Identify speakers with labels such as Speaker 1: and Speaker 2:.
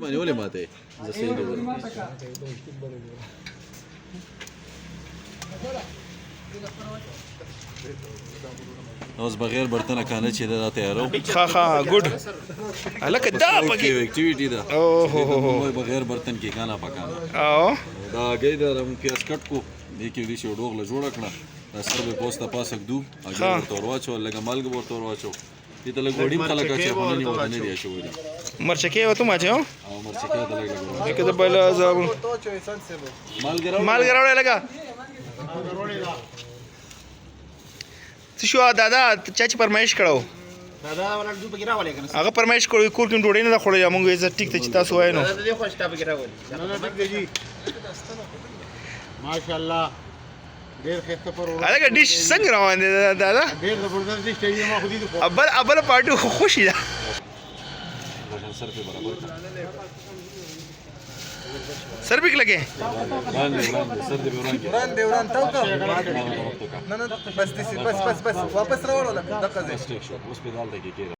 Speaker 1: باندې ولې ماته زه صحیح ګورم اوس بغیر برتنه کانه چې دا تیارو
Speaker 2: ها ګډ الکه دا پکې
Speaker 1: ایکټیویټی دا
Speaker 2: او هو
Speaker 1: بغیر برتن کې کانا پکانا
Speaker 2: او
Speaker 1: دا ګیدر هم پیاس کټ کو دې کې دې شو ډوغله جوړ کړه دا سره به پوسټه پاسک دو اګه تور واچو لګه مالګ ورته واچو دې ته لګ وډیم خلک چې په ننی ودانې دی شو وړي
Speaker 2: مرچکه وته ما چاو
Speaker 1: او مرچکه ته لګ
Speaker 2: کې ته بل زاب مال ګراوړې لگا څه شو دادا چاچی فرمایش کړو
Speaker 3: دادا ولا دو پکې راولې کنه
Speaker 2: هغه فرمایش کړو کور کې ډوډۍ نه خوړې موږ یې ټیک ته چې تاسو وای نو
Speaker 3: دادا دې خوښ ټاپ کې راولې نه ټیک دی جی ماشاءالله ډېر خسته پر وړاندې
Speaker 2: هغه ډیش څنګه روان دي دادا
Speaker 3: ډېر زبردست ډیش دی ما خو دې
Speaker 2: ابل پارټي خوشي ده
Speaker 1: سر په برابر
Speaker 2: سر پک لګي
Speaker 1: باندې سر دې
Speaker 4: وران تاو کا نه بس واپس راوړل دغه ځای
Speaker 1: اوس په دال کې